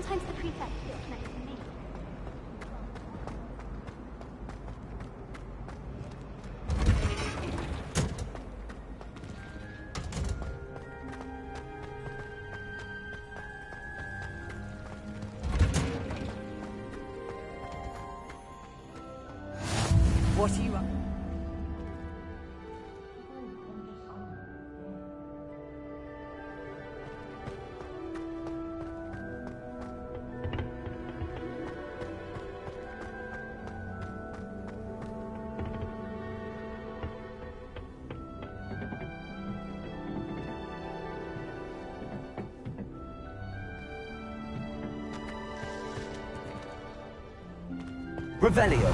Sometimes the prefect feels next to me. What are you up? Revelio.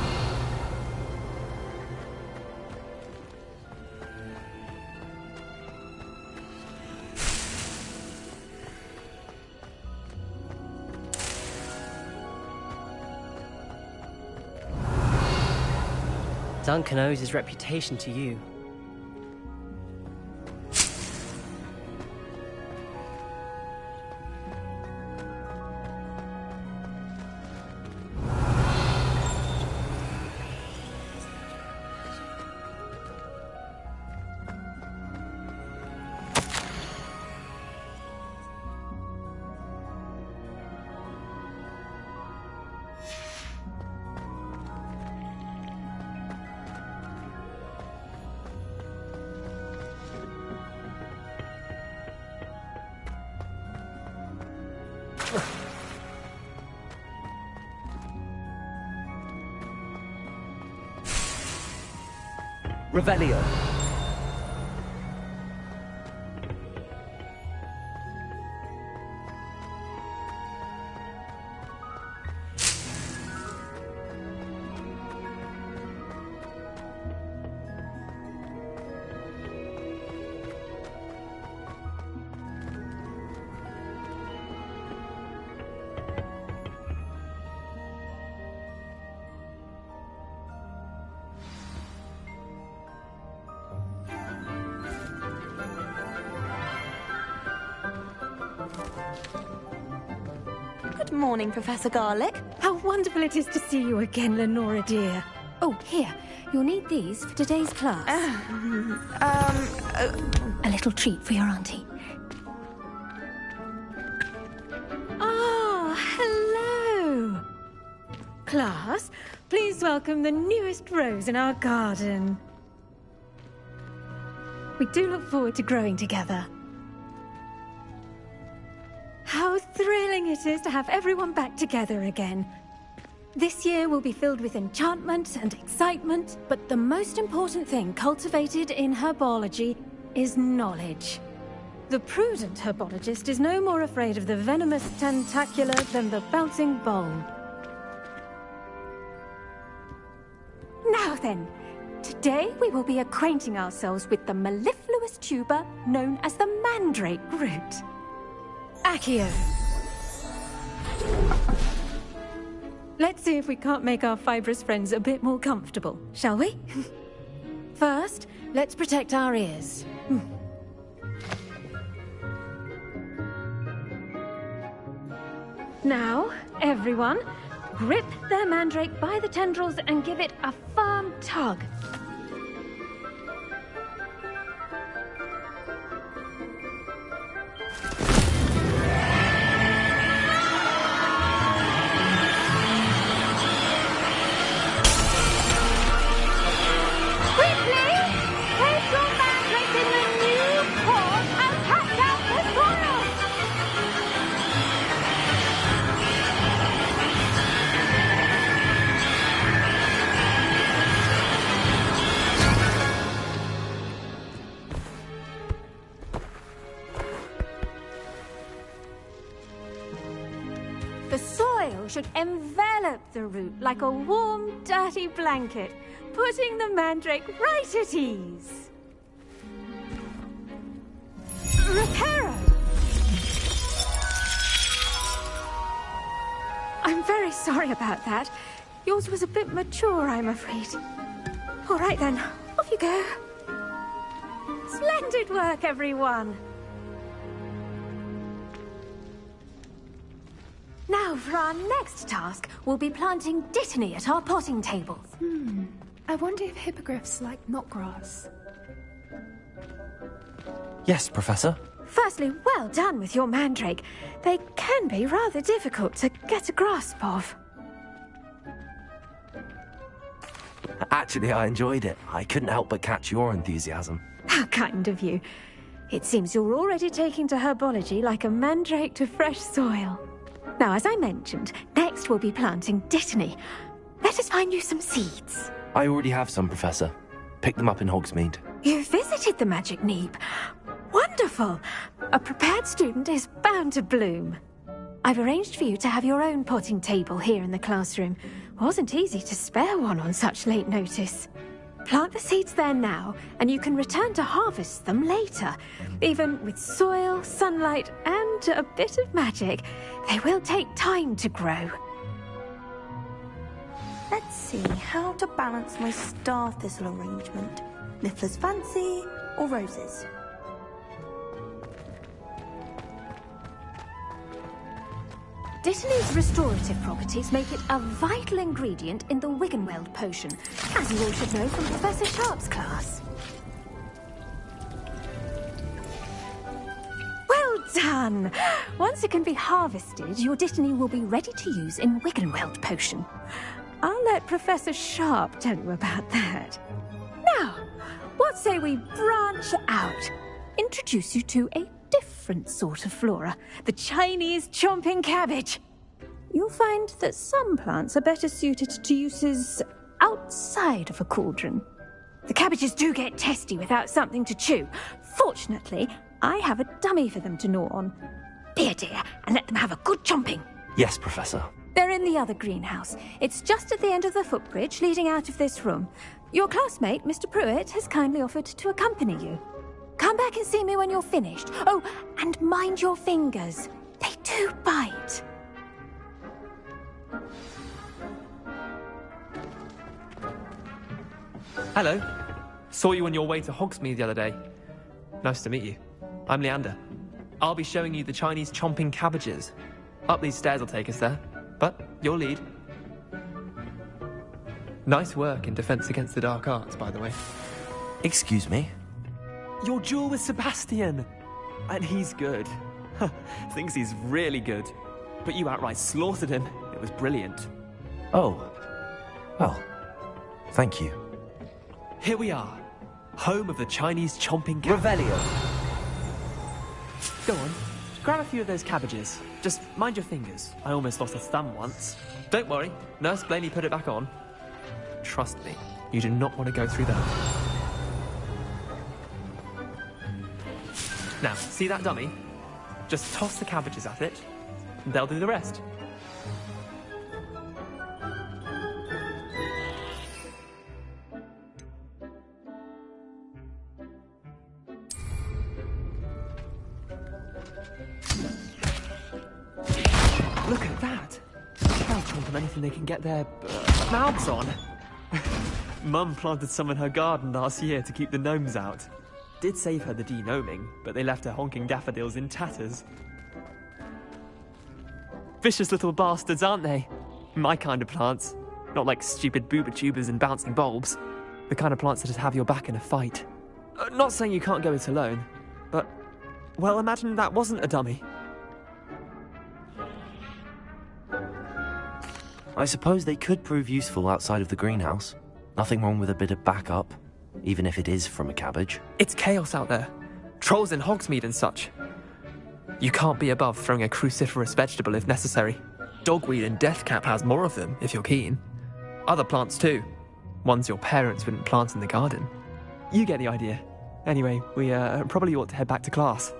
Duncan owes his reputation to you. Revelio. Good morning, Professor Garlick. How wonderful it is to see you again, Lenora dear. Oh, here. You'll need these for today's class. A little treat for your auntie. Ah, hello. Class, please welcome the newest rose in our garden. We do look forward to growing together. How thrilling it is to have everyone back together again. This year will be filled with enchantment and excitement, but the most important thing cultivated in herbology is knowledge. The prudent herbologist is no more afraid of the venomous tentacula than the bouncing bowl. Now then, today we will be acquainting ourselves with the mellifluous tuber known as the mandrake root. Accio. Let's see if we can't make our fibrous friends a bit more comfortable, shall we? First, let's protect our ears. Now, everyone, grip their mandrake by the tendrils and give it a firm tug. The soil should envelop the root like a warm, dirty blanket, putting the mandrake right at ease. Reparo! I'm very sorry about that. Yours was a bit mature, I'm afraid. All right then, off you go. Splendid work, everyone. Now, for our next task, we'll be planting dittany at our potting tables. I wonder if hippogriffs like knotgrass. Yes, Professor. Firstly, well done with your mandrake. They can be rather difficult to get a grasp of. Actually, I enjoyed it. I couldn't help but catch your enthusiasm. How kind of you. It seems you're already taking to herbology like a mandrake to fresh soil. Now, as I mentioned, next we'll be planting dittany. Let us find you some seeds. I already have some, Professor. Picked them up in Hogsmeade. You visited the Magic Neep. Wonderful! A prepared student is bound to bloom. I've arranged for you to have your own potting table here in the classroom. Wasn't easy to spare one on such late notice. Plant the seeds there now, and you can return to harvest them later. Even with soil, sunlight, and a bit of magic, they will take time to grow. Let's see how to balance my star thistle arrangement. Niffler's fancy or roses? Dittany's restorative properties make it a vital ingredient in the Wiggenweld potion, as you all should know from Professor Sharp's class. Well done! Once it can be harvested, your dittany will be ready to use in Wiggenweld potion. I'll let Professor Sharp tell you about that. Now, what say we branch out? Introduce you to a different sort of flora, the Chinese chomping cabbage. You'll find that some plants are better suited to uses outside of a cauldron. The cabbages do get testy without something to chew. Fortunately, I have a dummy for them to gnaw on. Be a dear and let them have a good chomping. Yes, Professor. They're in the other greenhouse. It's just at the end of the footbridge leading out of this room. Your classmate, Mr. Pruitt, has kindly offered to accompany you. Come back and see me when you're finished. Oh, and mind your fingers. They do bite. Hello. Saw you on your way to Hogsmeade the other day. Nice to meet you. I'm Leander. I'll be showing you the Chinese chomping cabbages. Up these stairs will take us there, but your lead. Nice work in Defense Against the Dark Arts, by the way. Excuse me? Your duel with Sebastian! And he's good. Thinks he's really good. But you outright slaughtered him. It was brilliant. Oh. Well, thank you. Here we are. Home of the Chinese chomping cabbage. Revelio. Go on. Grab a few of those cabbages. Just mind your fingers. I almost lost a thumb once. Don't worry. Nurse Blaney put it back on. Trust me. You do not want to go through that. Now, see that dummy? Just toss the cabbages at it, and they'll do the rest. Look at that! They'll chomp on anything they can get their mouths on. Mum planted some in her garden last year to keep the gnomes out. Did save her the de-gnoming, but they left her honking daffodils in tatters. Vicious little bastards, aren't they? My kind of plants. Not like stupid booba tubers and bouncing bulbs. The kind of plants that just have your back in a fight. Not saying you can't go it alone, but, well, imagine that wasn't a dummy. I suppose they could prove useful outside of the greenhouse. Nothing wrong with a bit of backup, even if it is from a cabbage. It's chaos out there. Trolls in Hogsmeade and such. You can't be above throwing a cruciferous vegetable if necessary. Dogweed and deathcap has more of them, if you're keen. Other plants too. Ones your parents wouldn't plant in the garden. You get the idea. Anyway, we probably ought to head back to class.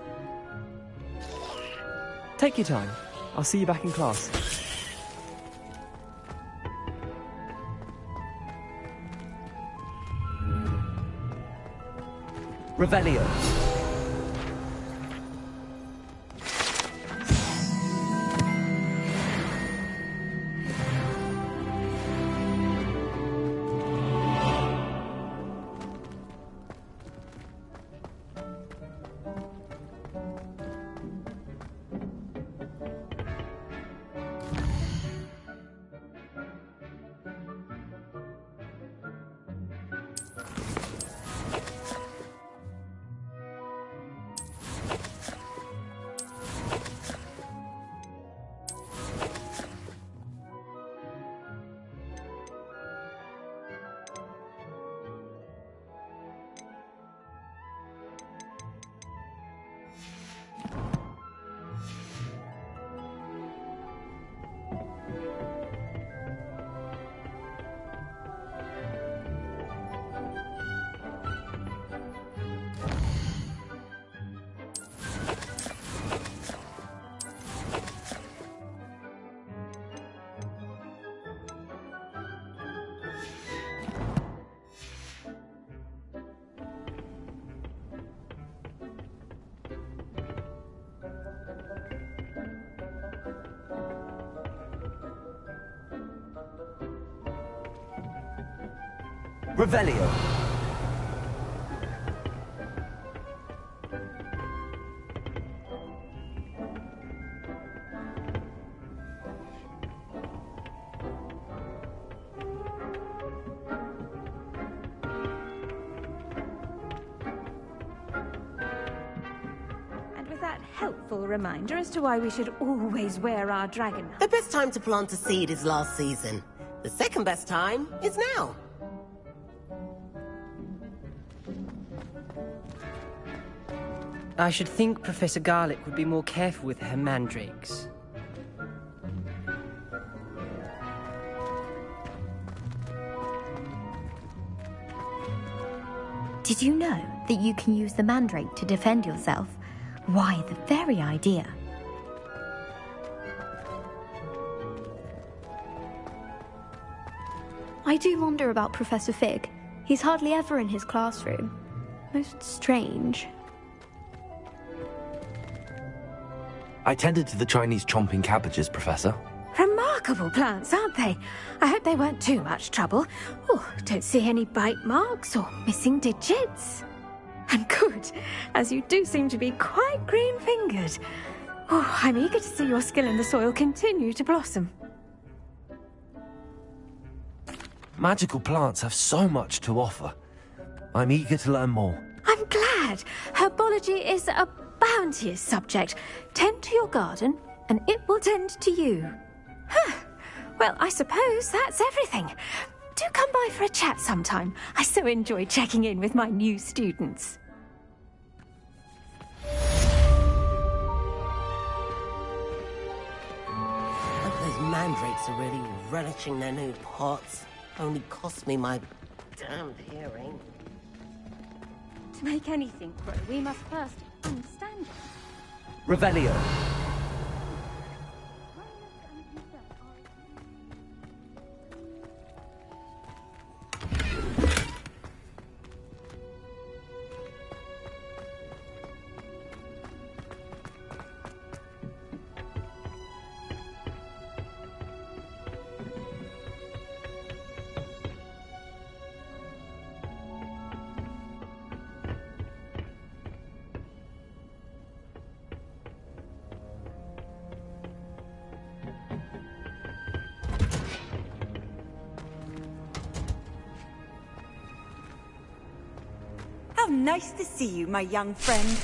Take your time. I'll see you back in class. Revelio. Revelio. And with that helpful reminder as to why we should always wear our dragon. The best time to plant a seed is last season. The second best time is now. I should think Professor Garlick would be more careful with her mandrakes. Did you know that you can use the mandrake to defend yourself? Why, the very idea. I do wonder about Professor Fig. He's hardly ever in his classroom. Most strange. I tended to the Chinese chomping cabbages, Professor. Remarkable plants, aren't they? I hope they weren't too much trouble. Oh, don't see any bite marks or missing digits. And good, as you do seem to be quite green-fingered. Oh, I'm eager to see your skill in the soil continue to blossom. Magical plants have so much to offer. I'm eager to learn more. I'm glad. Herbology is a bounteous subject. Tend to your garden, and it will tend to you. Huh. Well, I suppose that's everything. Do come by for a chat sometime. I so enjoy checking in with my new students. Those mandrakes are really relishing their new pots. Only cost me my damned hearing. To make anything grow, we must first understand it. Revelio. How nice to see you, my young friend.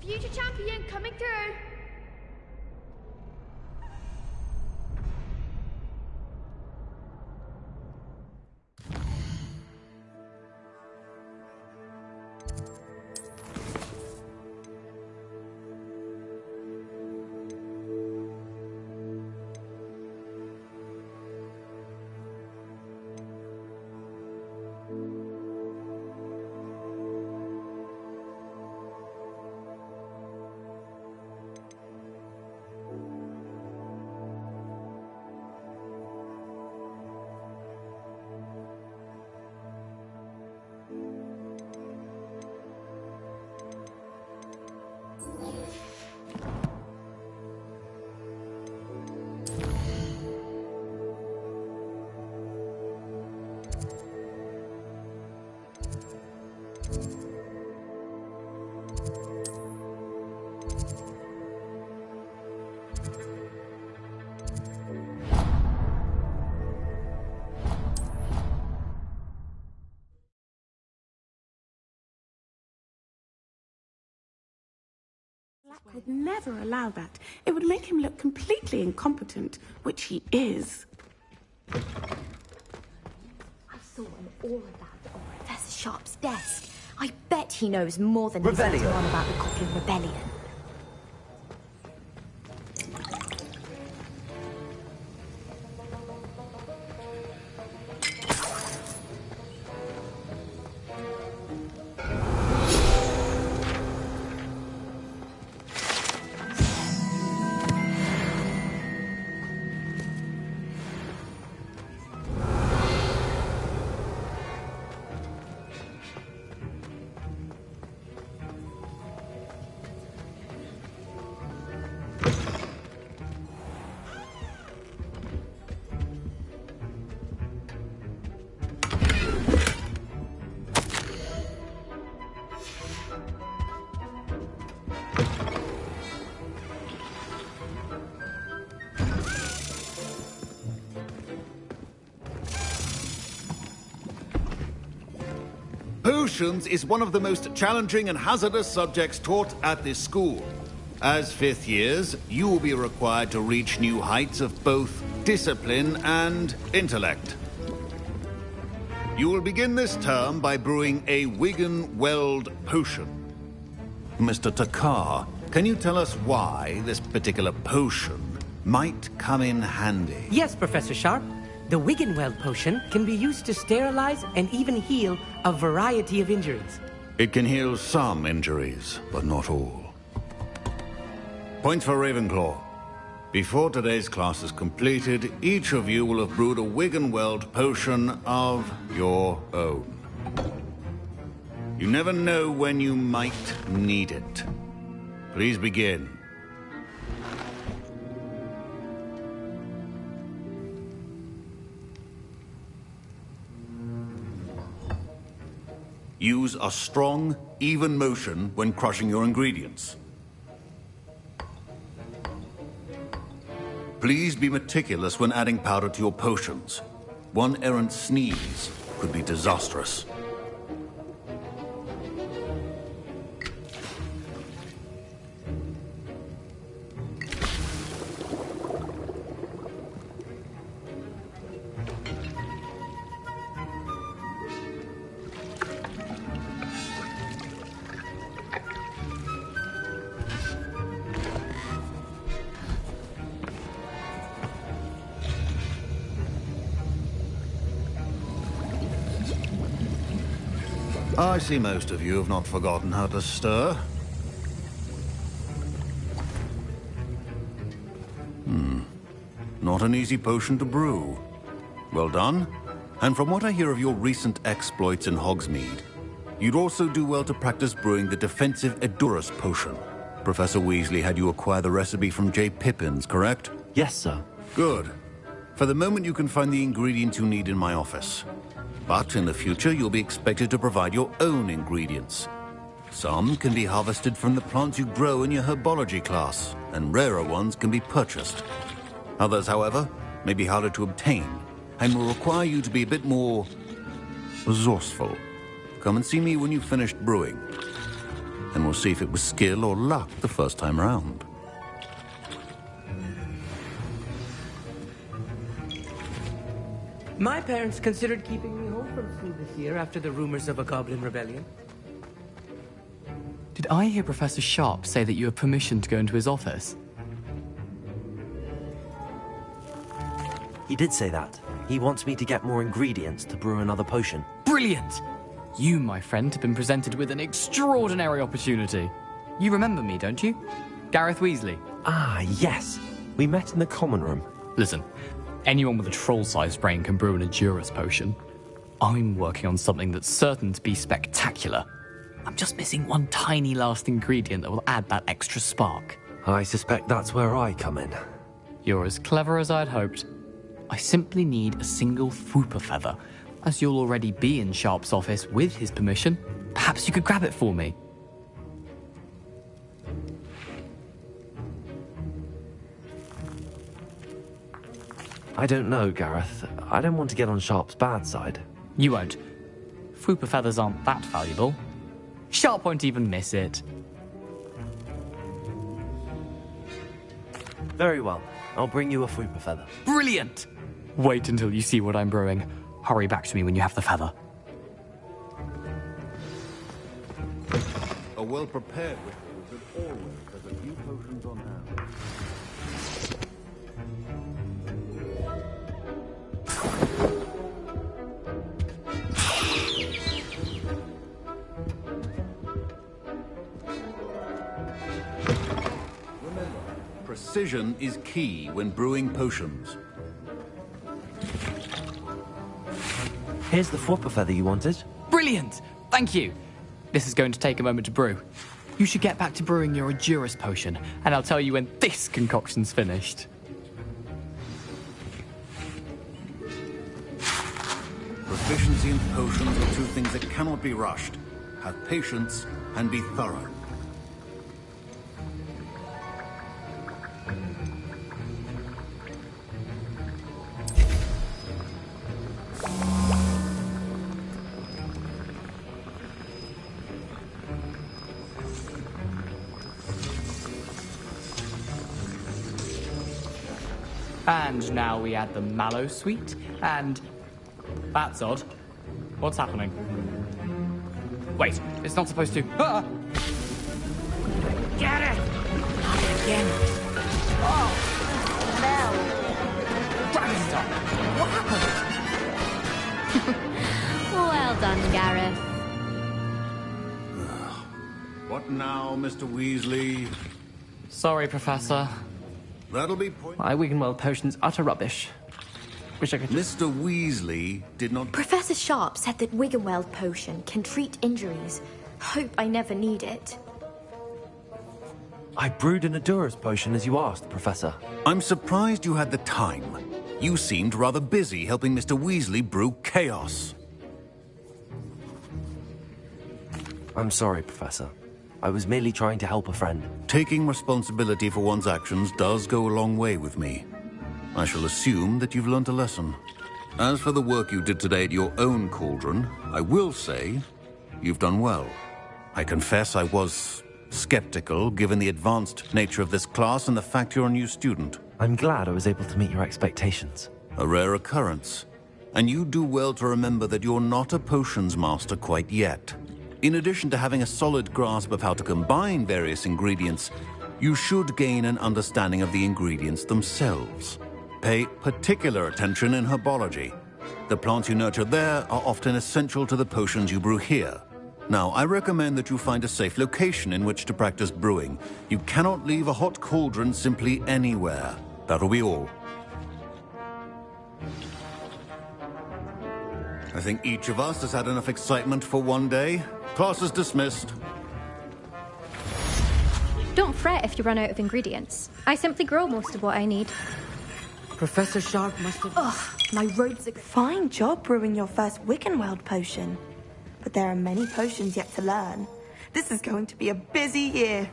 Future champion coming through. Black would never allow that. It would make him look completely incompetent, which he is. I saw an aura bag on Professor Sharp's desk. I bet he knows more than he's letting on about the Goblin Rebellion. Potions is one of the most challenging and hazardous subjects taught at this school. As fifth years, you will be required to reach new heights of both discipline and intellect. You will begin this term by brewing a Wigan-Weld potion. Mr. Takar, can you tell us why this particular potion might come in handy? Yes, Professor Sharp. The Wigan-Weld potion can be used to sterilize and even heal a variety of injuries. It can heal some injuries, but not all. Points for Ravenclaw. Before today's class is completed, each of you will have brewed a Wigan-Weld potion of your own. You never know when you might need it. Please begin. Use a strong, even motion when crushing your ingredients. Please be meticulous when adding powder to your potions. One errant sneeze could be disastrous. I see most of you have not forgotten how to stir. Not an easy potion to brew. Well done. And from what I hear of your recent exploits in Hogsmeade, you'd also do well to practice brewing the defensive Edurus potion. Professor Weasley had you acquire the recipe from J. Pippins, correct? Yes, sir. Good. For the moment, you can find the ingredients you need in my office. But in the future, you'll be expected to provide your own ingredients. Some can be harvested from the plants you grow in your herbology class, and rarer ones can be purchased. Others, however, may be harder to obtain, and will require you to be a bit more resourceful. Come and see me when you've finished brewing, and we'll see if it was skill or luck the first time round. My parents considered keeping me home from school this year after the rumors of a Goblin Rebellion. Did I hear Professor Sharp say that you have permission to go into his office? He did say that. He wants me to get more ingredients to brew another potion. Brilliant! You, my friend, have been presented with an extraordinary opportunity. You remember me, don't you? Gareth Weasley. Ah, yes. We met in the common room. Listen, anyone with a troll-sized brain can brew an Edurus potion. I'm working on something that's certain to be spectacular. I'm just missing one tiny last ingredient that will add that extra spark. I suspect that's where I come in. You're as clever as I'd hoped. I simply need a single Fwooper feather. As you'll already be in Sharp's office with his permission, perhaps you could grab it for me. I don't know, Gareth. I don't want to get on Sharp's bad side. You won't. Fwooper feathers aren't that valuable. Sharp won't even miss it. Very well. I'll bring you a fruit feather. Brilliant! Wait until you see what I'm brewing. Hurry back to me when you have the feather. A well-prepared ritual should always have a few potions on hand. Remember, precision is key when brewing potions. Here's the flopper feather you wanted. Brilliant! Thank you! This is going to take a moment to brew. You should get back to brewing your Edurus potion, and I'll tell you when this concoction's finished. Proficiency in potions are two things that cannot be rushed. Have patience and be thorough. And now we add the mallow sweet, and... That's odd. What's happening? Wait, it's not supposed to... Ah! Get it! Not again. Oh, smell. Stop. What happened? Well done, Gareth. What now, Mr. Weasley? Sorry, Professor. That'll be point. My Wiggenweld potion's utter rubbish. Wish I could just... Mr. Weasley did not... Professor Sharp said that Wiggenweld potion can treat injuries. Hope I never need it. I brewed an Edurus potion as you asked, Professor. I'm surprised you had the time. You seemed rather busy helping Mr. Weasley brew chaos. I'm sorry, Professor. I was merely trying to help a friend. Taking responsibility for one's actions does go a long way with me. I shall assume that you've learnt a lesson. As for the work you did today at your own cauldron, I will say you've done well. I confess I was skeptical, given the advanced nature of this class and the fact you're a new student. I'm glad I was able to meet your expectations. A rare occurrence. And you do well to remember that you're not a potions master quite yet. In addition to having a solid grasp of how to combine various ingredients, you should gain an understanding of the ingredients themselves. Pay particular attention in herbology. The plants you nurture there are often essential to the potions you brew here. Now, I recommend that you find a safe location in which to practice brewing. You cannot leave a hot cauldron simply anywhere. That'll be all. I think each of us has had enough excitement for one day. Class is dismissed. Don't fret if you run out of ingredients. I simply grow most of what I need. Professor Sharp must have... Ugh, my robes are... Fine job brewing your first Wiggenweld potion. But there are many potions yet to learn. This is going to be a busy year.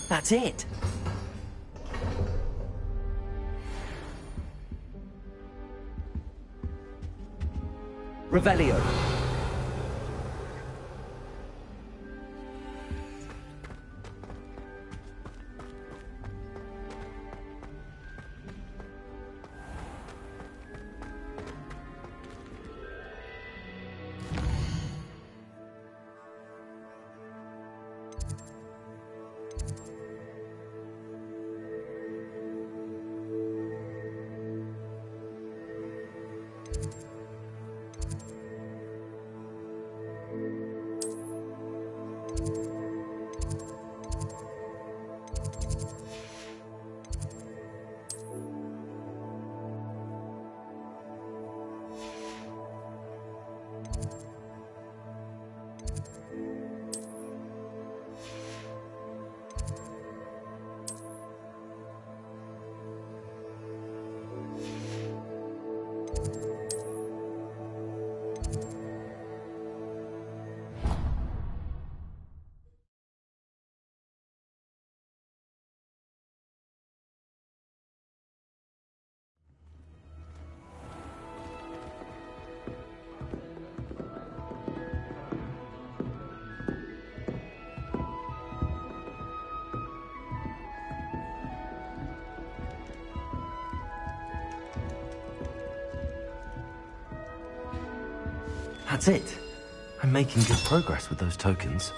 That's it. Revelio. That's it. I'm making good progress with those tokens.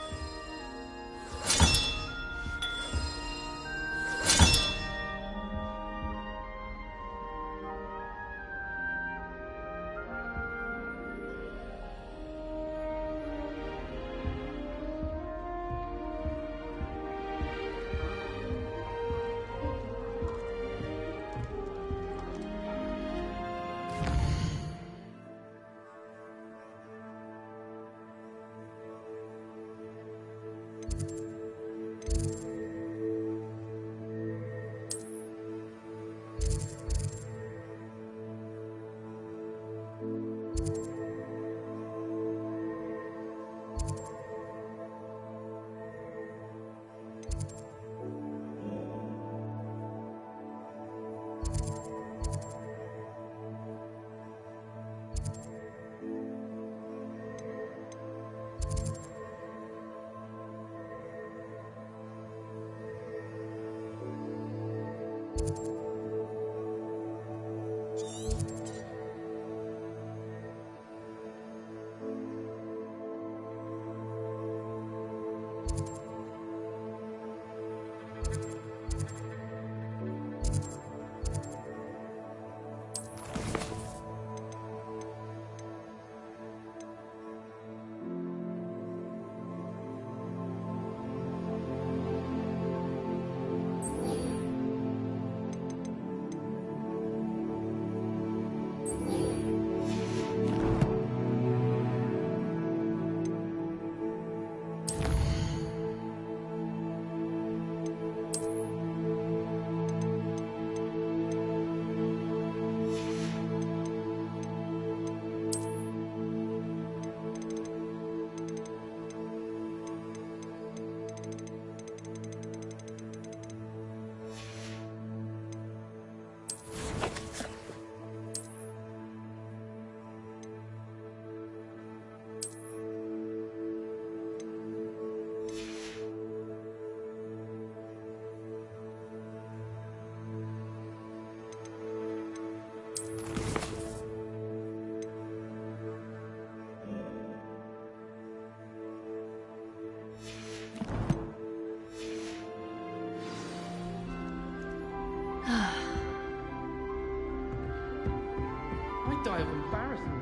I die of embarrassment.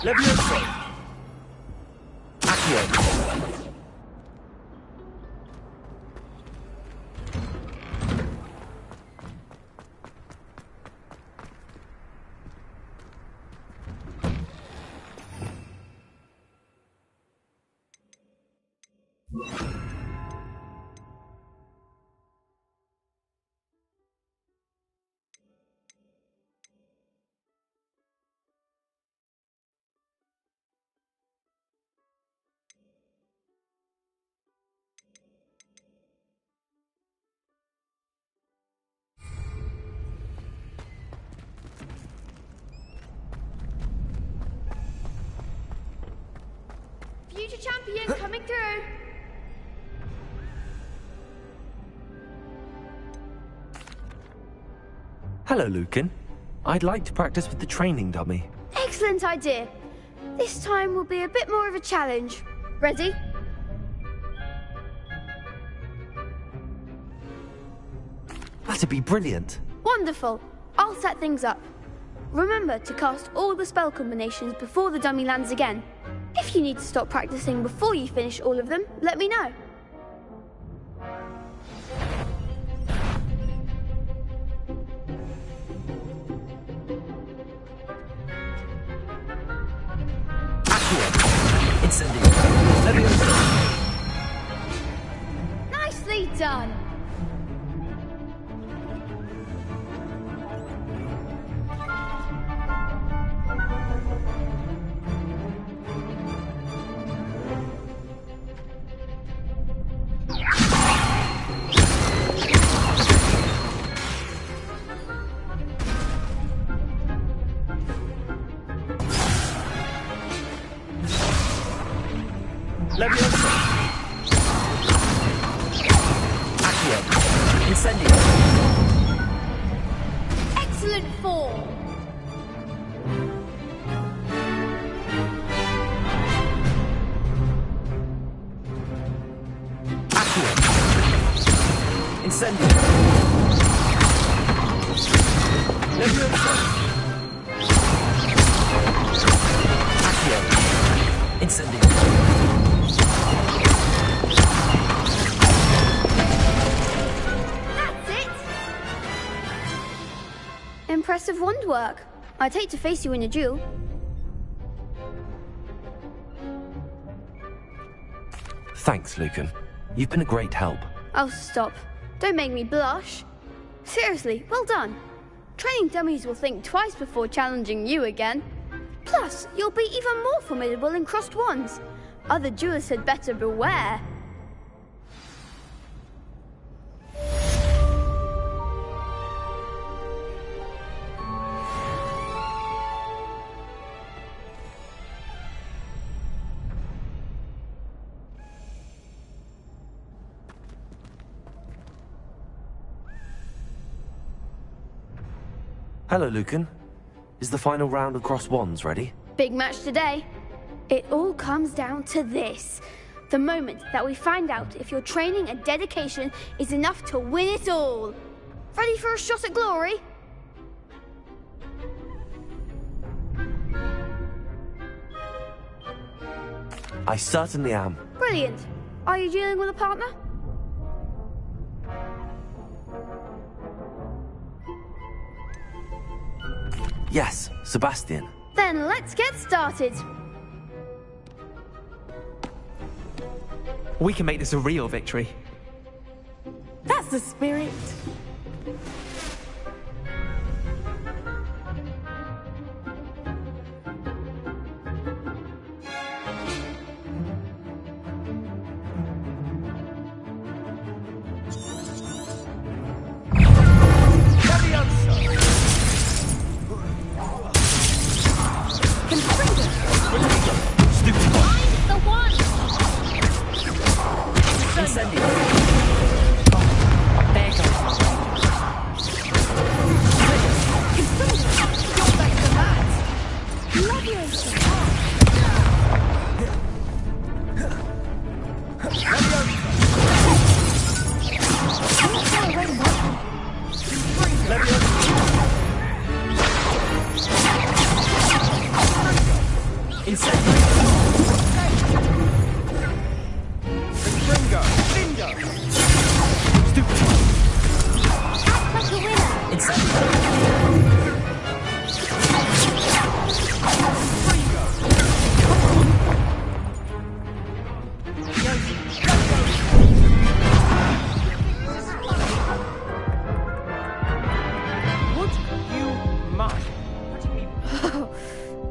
Levioso! Accio! Future champion coming through. Hello, Lucan. I'd like to practice with the training dummy. Excellent idea. This time will be a bit more of a challenge. Ready? That'd be brilliant. Wonderful. I'll set things up. Remember to cast all the spell combinations before the dummy lands again. If you need to stop practicing before you finish all of them, let me know. Nicely done. Leviosa! Accio! Incendio! Excellent form! Accio! Incendio! Leviosa! Accio! Incendio! Impressive wand work. I'd hate to face you in a duel. Thanks, Lucan. You've been a great help. Oh, stop. Don't make me blush. Seriously, well done. Training dummies will think twice before challenging you again. Plus, you'll be even more formidable in crossed wands. Other duelists had better beware. Hello, Lucan. Is the final round of crossed wands ready? Big match today. It all comes down to this. The moment that we find out if your training and dedication is enough to win it all. Ready for a shot at glory? I certainly am. Brilliant. Are you dealing with a partner? Yes, Sebastian. Then let's get started. We can make this a real victory. That's the spirit.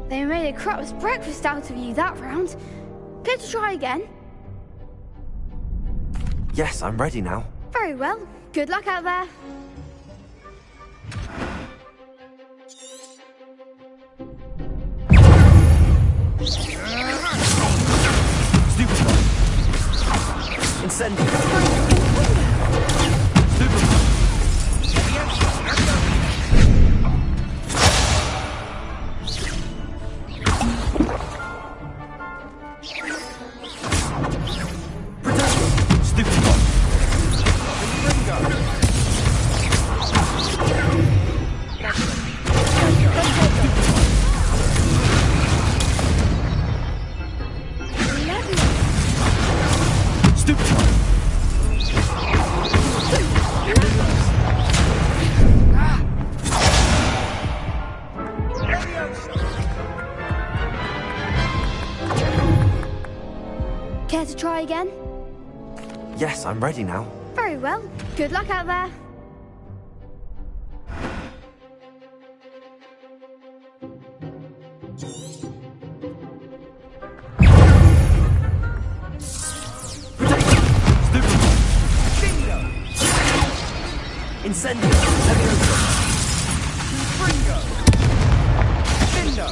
They made a crap's breakfast out of you that round. Care to try again? Yes, I'm ready now. Very well. Good luck out there. Incendio! Care to try again? Yes, I'm ready now. Very well. Good luck out there. Incendio! Fringo! Findo!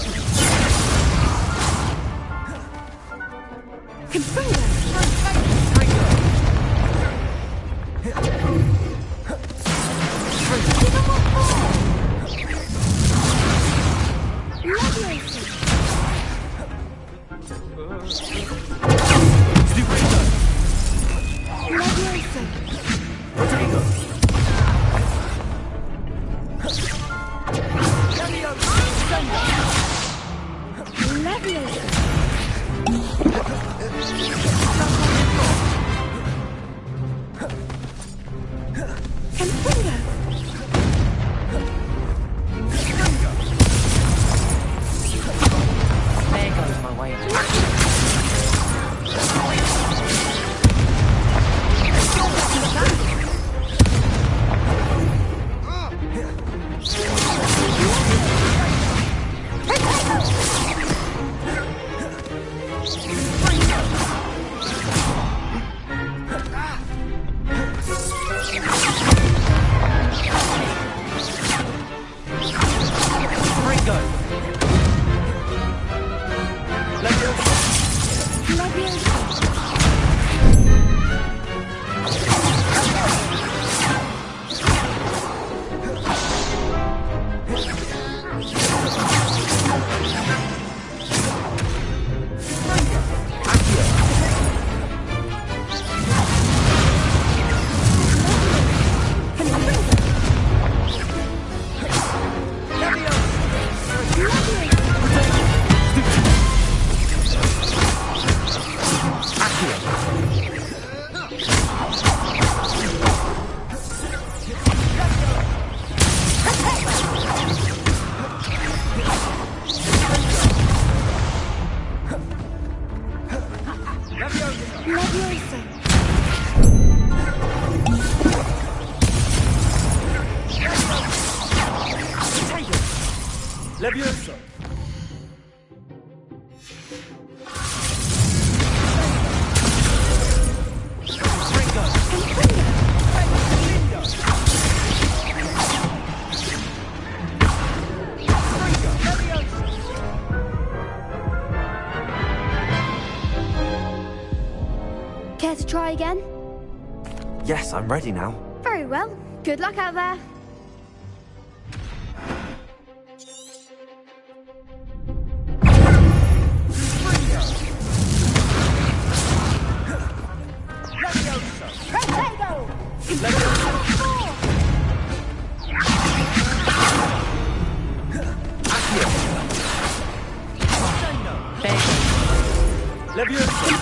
Confringo! my Levioso! Care to try again? Yes, I'm ready now. Very well. Good luck out there. Levioso!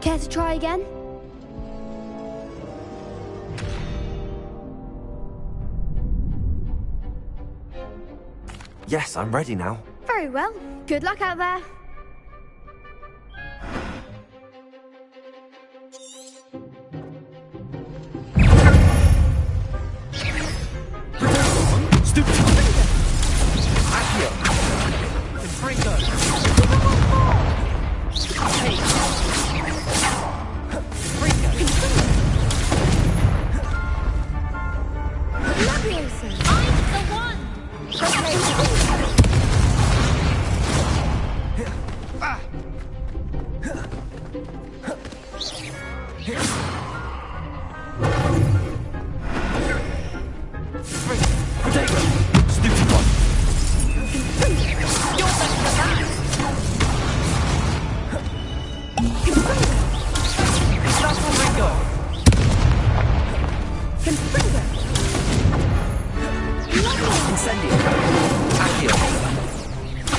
Care to try again? Yes, I'm ready now. Very well. Good luck out there.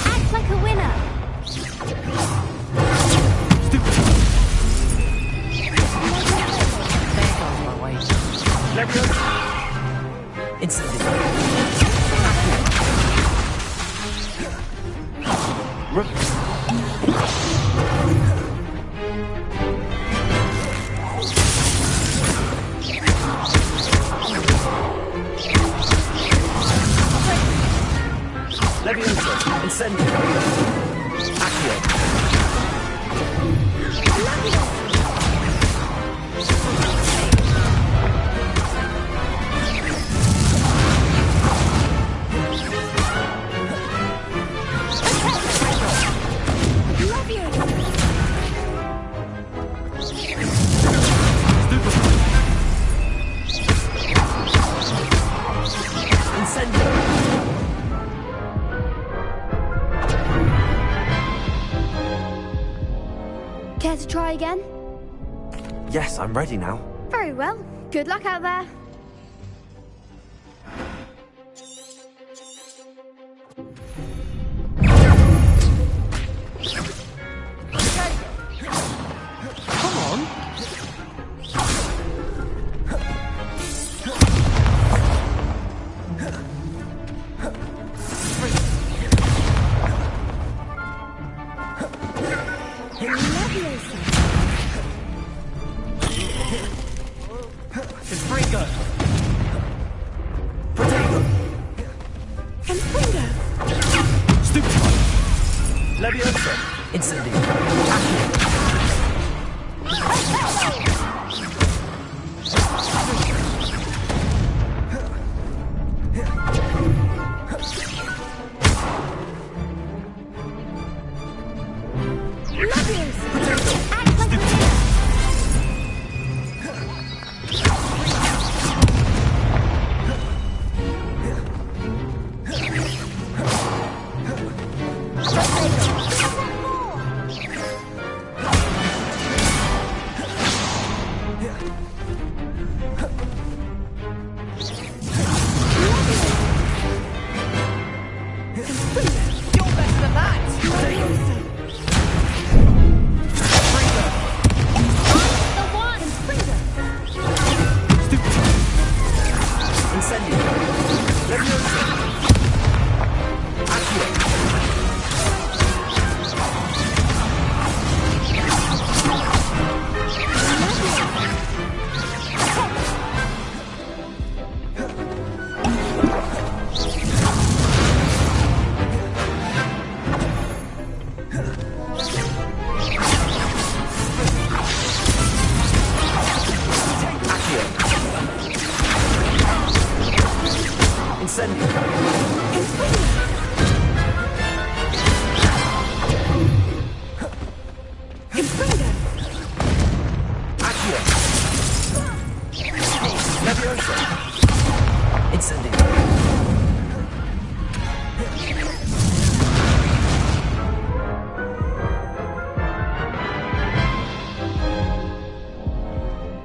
Act like a winner. Care to try again? Yes, I'm ready now. Very well. Good luck out there. Come on. Confringo! Confringo! Stupefy! Leviosa! Incendio! Accio!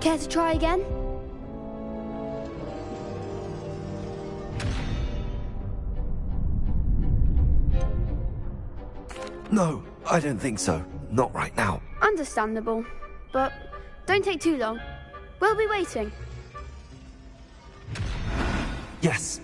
Care to try again? No, I don't think so. Not right now. Understandable. but don't take too long. We'll be waiting. Yes.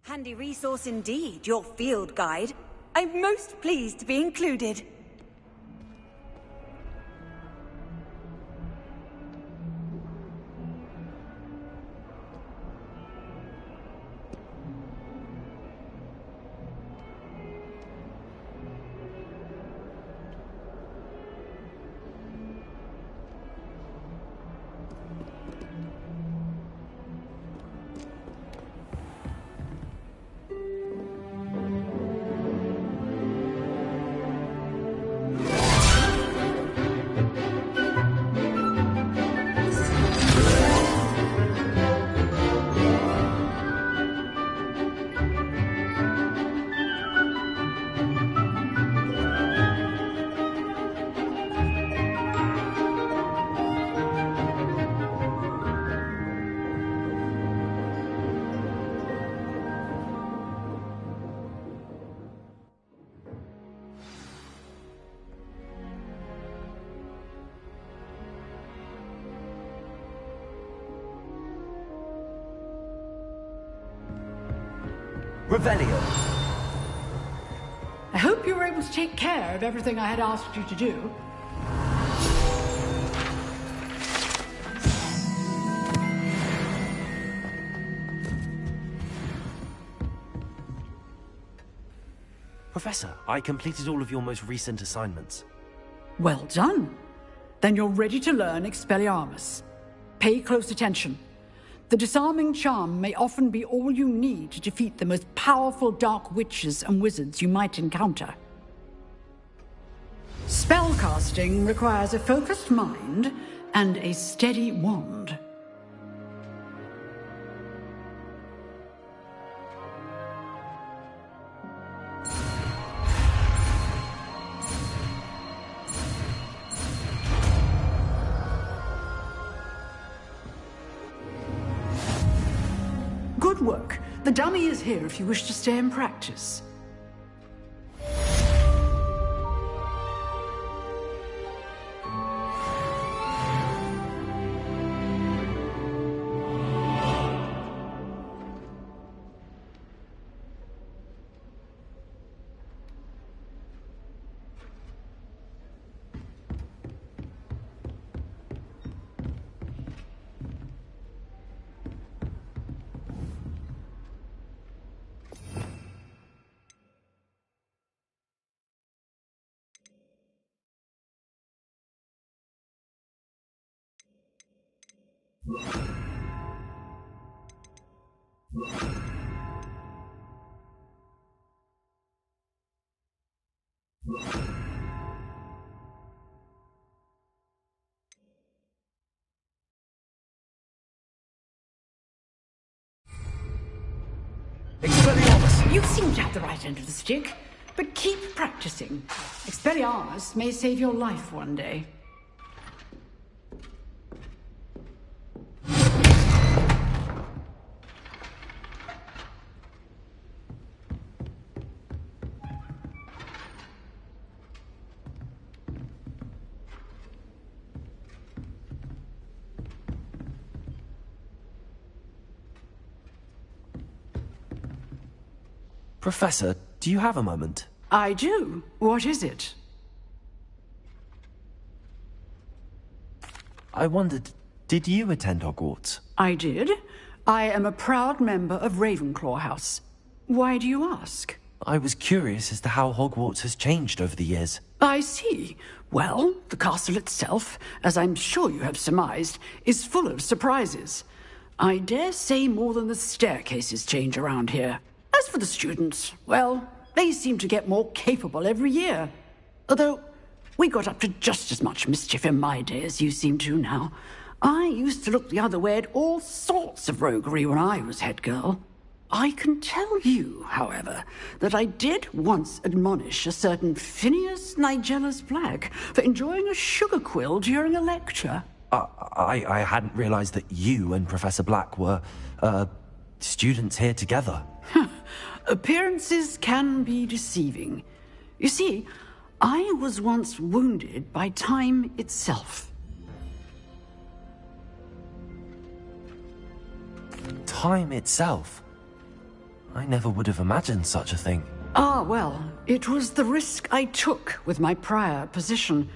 Handy resource indeed, your field guide. I'm most pleased to be included. Revelio. I hope you were able to take care of everything I had asked you to do. Professor, I completed all of your most recent assignments. Well done. Then you're ready to learn Expelliarmus. Pay close attention. The disarming charm may often be all you need to defeat the most powerful dark witches and wizards you might encounter. Spellcasting requires a focused mind and a steady wand. Good work. The dummy is here if you wish to stay and practice. You seem to have the right end of the stick, but keep practicing. Expelliarmus may save your life one day. Professor, do you have a moment? I do. What is it? I wondered, did you attend Hogwarts? I did. I am a proud member of Ravenclaw House. Why do you ask? I was curious as to how Hogwarts has changed over the years. I see. Well, the castle itself, as I'm sure you have surmised, is full of surprises. I dare say more than the staircases change around here. As for the students, well, they seem to get more capable every year. Although, we got up to just as much mischief in my day as you seem to now. I used to look the other way at all sorts of roguery when I was head girl. I can tell you, however, that I did once admonish a certain Phineas Nigellus Black for enjoying a sugar quill during a lecture. I hadn't realized that you and Professor Black were, students here together. Appearances can be deceiving. You see, I was once wounded by time itself. Time itself? I never would have imagined such a thing. Ah, well, it was the risk I took with my prior position.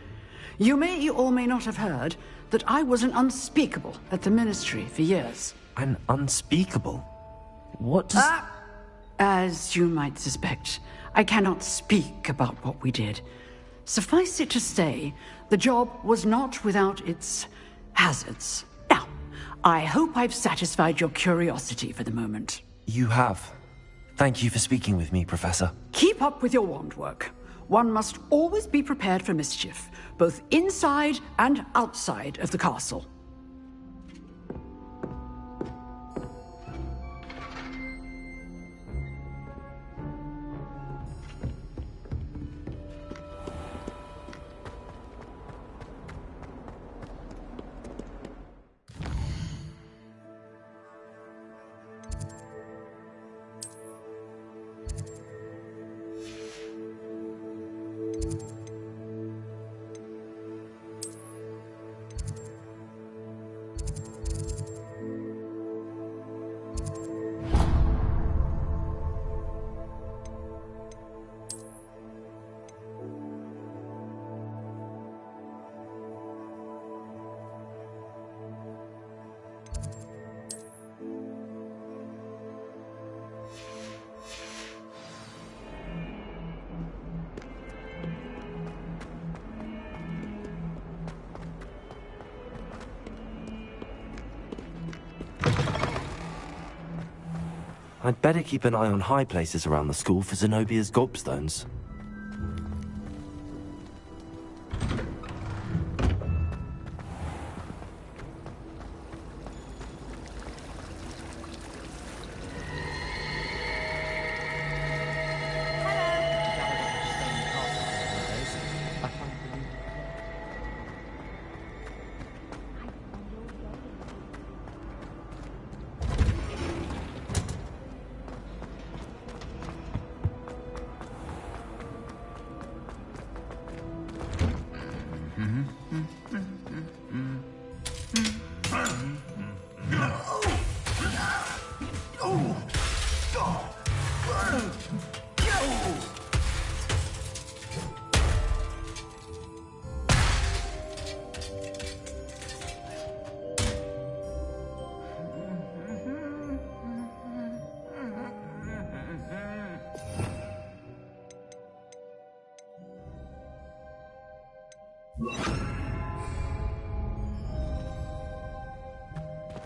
You may or may not have heard that I was an unspeakable at the Ministry for years. An unspeakable? What does... As you might suspect, I cannot speak about what we did. Suffice it to say, the job was not without its hazards. Now, I hope I've satisfied your curiosity for the moment. You have. Thank you for speaking with me, Professor. Keep up with your wand work. One must always be prepared for mischief, both inside and outside of the castle. I'd better keep an eye on high places around the school for Zenobia's gobstones.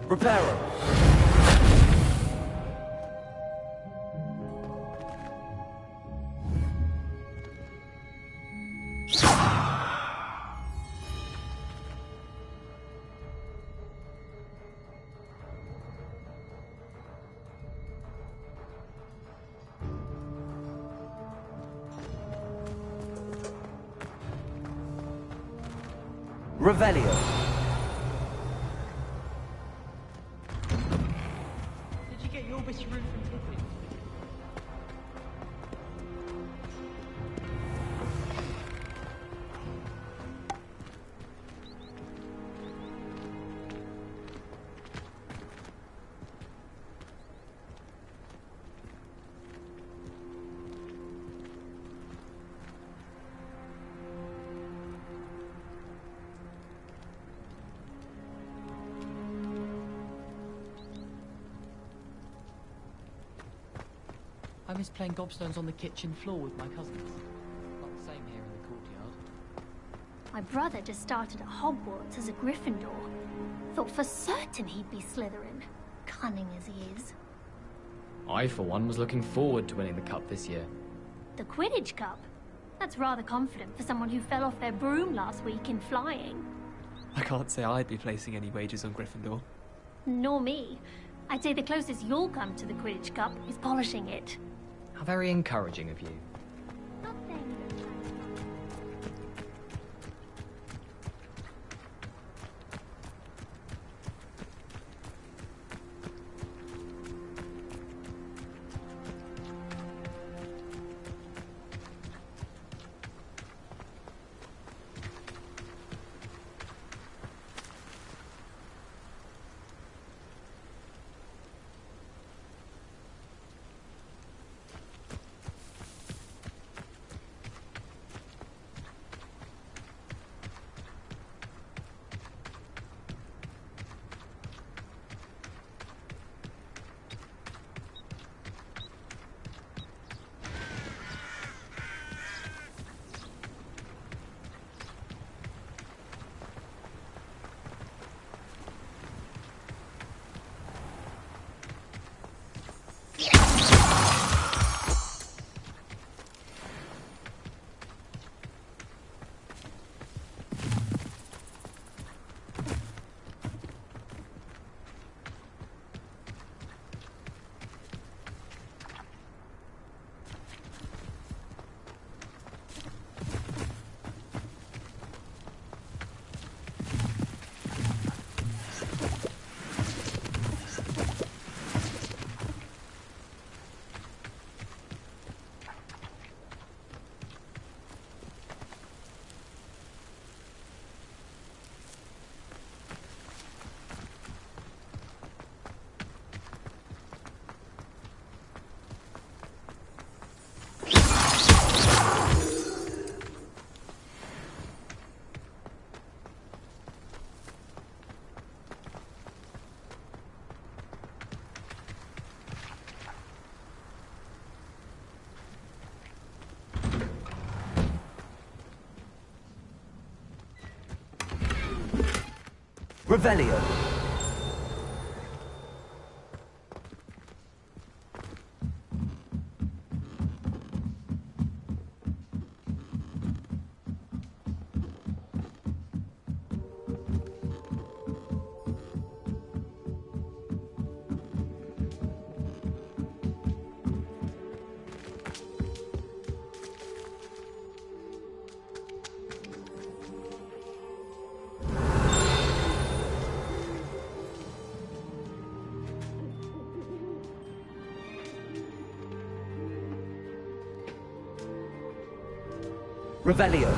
Reparo. Revelio. Did you get your bit of room from Pippin? I miss playing gobstones on the kitchen floor with my cousins. Not the same here in the courtyard. My brother just started at Hogwarts as a Gryffindor. Thought for certain he'd be Slytherin, cunning as he is. I, for one, was looking forward to winning the cup this year. The Quidditch Cup? That's rather confident for someone who fell off their broom last week in flying. I can't say I'd be placing any wagers on Gryffindor. Nor me. I'd say the closest you'll come to the Quidditch Cup is polishing it. How very encouraging of you. Not saying you don't try. Revelio. Revelio.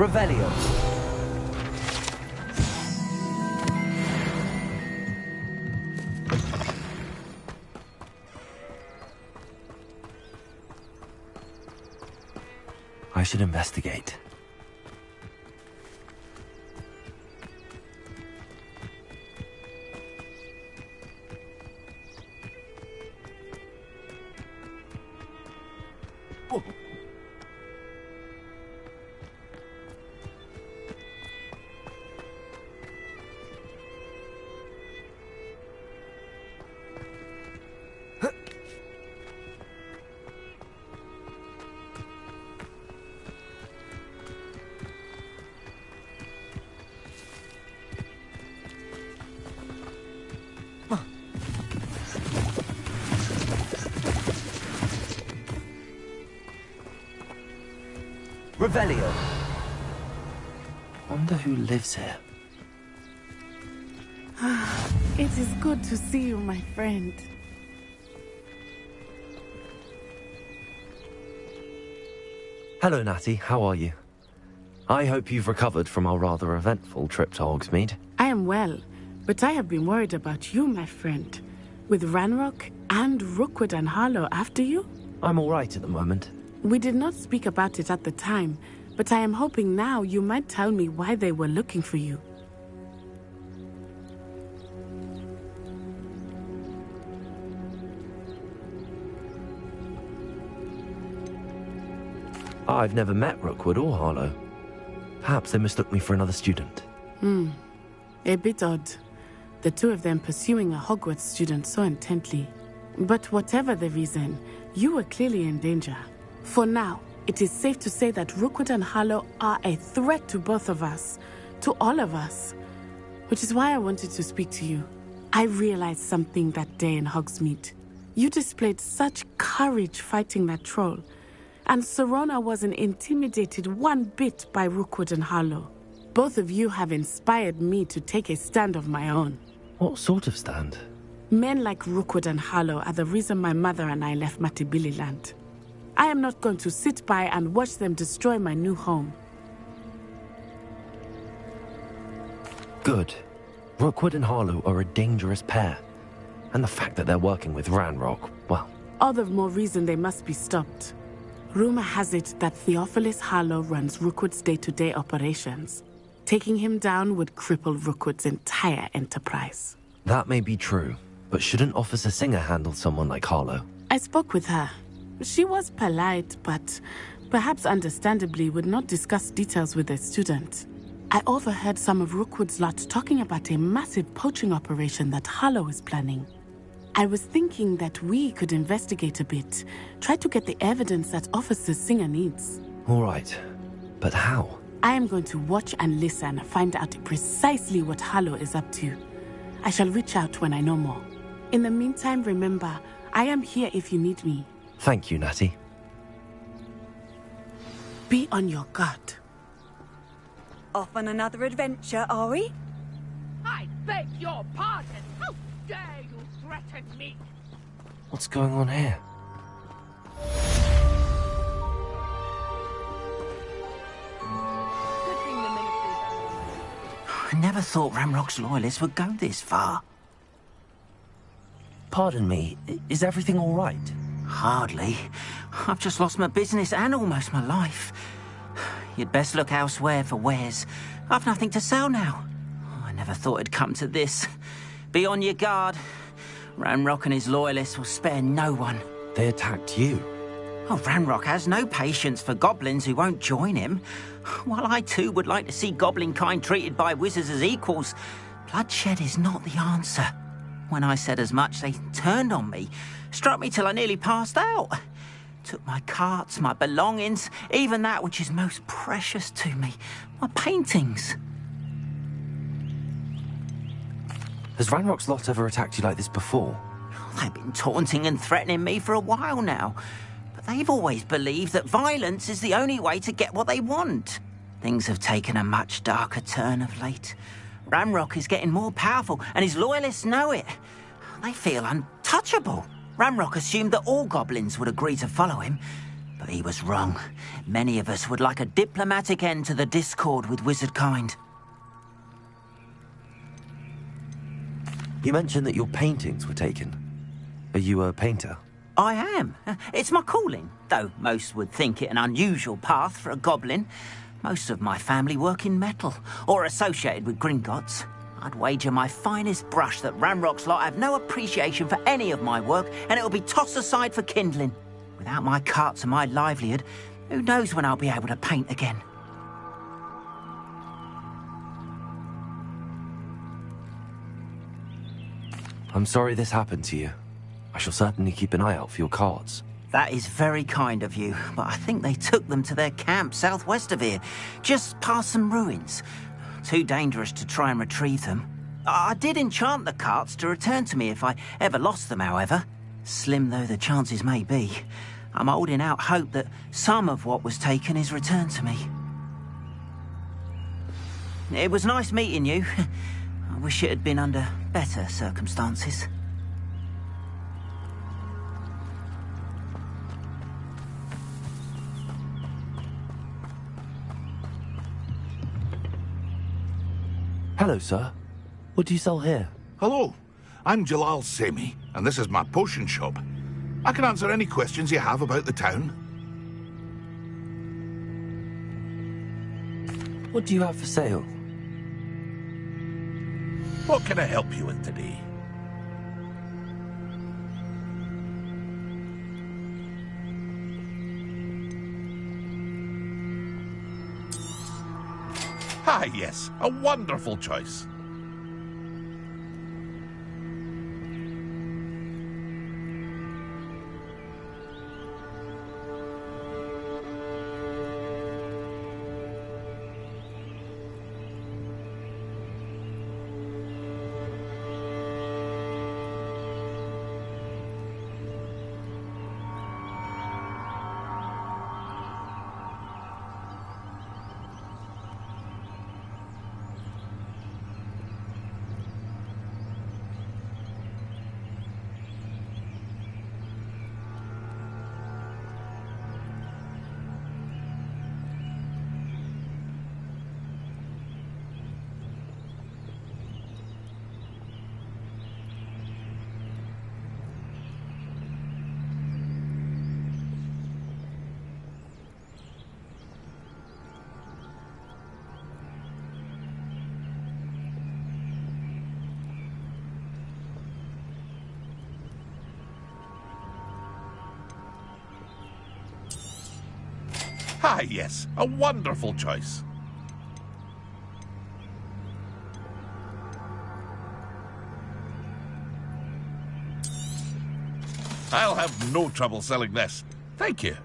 Revelio. I should investigate. Revelio. Wonder who lives here. It is good to see you, my friend. Hello, Natty. How are you? I hope you've recovered from our rather eventful trip to Hogsmeade. I am well, but I have been worried about you, my friend. With Ranrock and Rookwood and Harlow after you? I'm all right at the moment. We did not speak about it at the time, but I am hoping now you might tell me why they were looking for you. I've never met Rookwood or Harlow. Perhaps they mistook me for another student. A bit odd. The two of them pursuing a Hogwarts student so intently. But whatever the reason, you were clearly in danger. For now, it is safe to say that Rookwood and Harlow are a threat to both of us. To all of us. Which is why I wanted to speak to you. I realized something that day in Hogsmeade. You displayed such courage fighting that troll. And Serona wasn't intimidated one bit by Rookwood and Harlow. Both of you have inspired me to take a stand of my own. What sort of stand? Men like Rookwood and Harlow are the reason my mother and I left Matibili Land. I am not going to sit by and watch them destroy my new home. Good. Rookwood and Harlow are a dangerous pair. And the fact that they're working with Ranrock, well... All the more reason they must be stopped. Rumor has it that Theophilus Harlow runs Rookwood's day-to-day operations. Taking him down would cripple Rookwood's entire enterprise. That may be true, but shouldn't Officer Singer handle someone like Harlow? I spoke with her. She was polite, but perhaps understandably would not discuss details with a student. I overheard some of Rookwood's lot talking about a massive poaching operation that Harlow is planning. I was thinking that we could investigate a bit, try to get the evidence that Officer Singer needs. All right, but how? I am going to watch and listen, find out precisely what Harlow is up to. I shall reach out when I know more. In the meantime, remember, I am here if you need me. Thank you, Natty. Be on your guard. Off on another adventure, are we? I beg your pardon. How dare you threaten me? What's going on here? I never thought Ranrock's loyalists would go this far. Pardon me, is everything all right? Hardly. I've just lost my business and almost my life. You'd best look elsewhere for wares. I've nothing to sell now. I never thought it'd come to this. Be on your guard. Ranrock and his loyalists will spare no one. They attacked you. Oh, Ranrock has no patience for goblins who won't join him. While I too would like to see goblin kind treated by wizards as equals, bloodshed is not the answer. When I said as much, they turned on me, struck me till I nearly passed out. Took my carts, my belongings, even that which is most precious to me, my paintings. Has Ranrock's lot ever attacked you like this before? They've been taunting and threatening me for a while now. But they've always believed that violence is the only way to get what they want. Things have taken a much darker turn of late. Ranrock is getting more powerful, and his loyalists know it. They feel untouchable. Ranrock assumed that all goblins would agree to follow him, But he was wrong. Many of us would like a diplomatic end to the discord with wizardkind. You mentioned that your paintings were taken. Are you a painter? I am. It's my calling, though most would think it an unusual path for a goblin. Most of my family work in metal, or associated with Gringotts. I'd wager my finest brush that Ranrock's lot have no appreciation for any of my work, and it'll be tossed aside for kindling. Without my carts and my livelihood, who knows when I'll be able to paint again? I'm sorry this happened to you. I shall certainly keep an eye out for your carts. That is very kind of you, but I think they took them to their camp southwest of here, just past some ruins. Too dangerous to try and retrieve them. I did enchant the carts to return to me if I ever lost them, however. Slim though the chances may be, I'm holding out hope that some of what was taken is returned to me. It was nice meeting you. I wish it had been under better circumstances. Hello, sir. What do you sell here? Hello, I'm Jalal Semi, and this is my potion shop. I can answer any questions you have about the town. What do you have for sale? What can I help you with today? Ah, yes, a wonderful choice. Ah, yes, a wonderful choice. I'll have no trouble selling this. Thank you.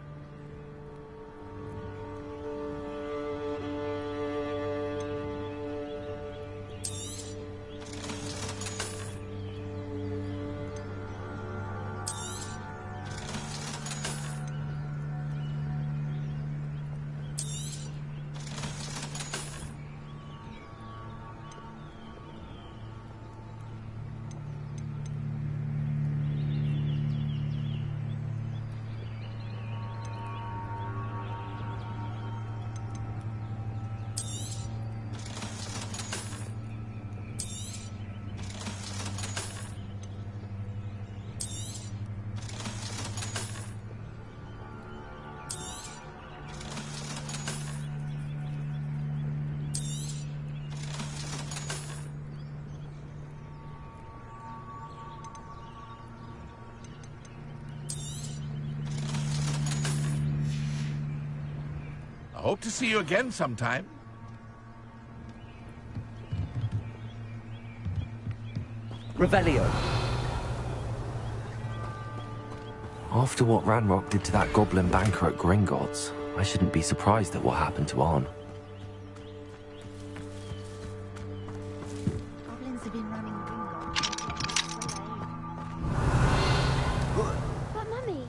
I hope to see you again sometime. Revelio. After what Ranrock did to that goblin banker at Gringotts, I shouldn't be surprised at what happened to Arn. Goblins have been running But Mummy...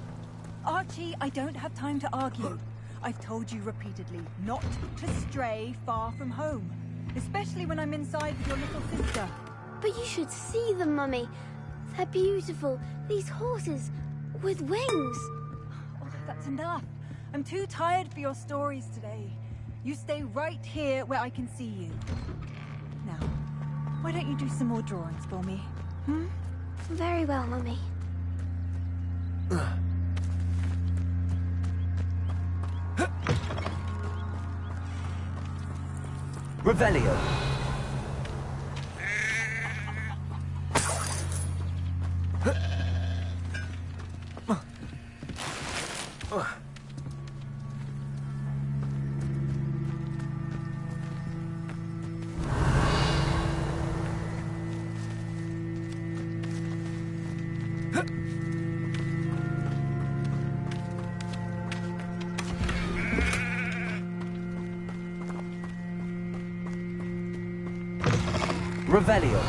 Archie, I don't have time to argue. I've told you repeatedly not to stray far from home, especially when I'm inside with your little sister. But you should see them, Mummy. They're beautiful. These horses with wings. Oh, that's enough. I'm too tired for your stories today. You stay right here where I can see you. Now, why don't you do some more drawings for me? Hmm? Very well, Mummy. Revelio. Revelio.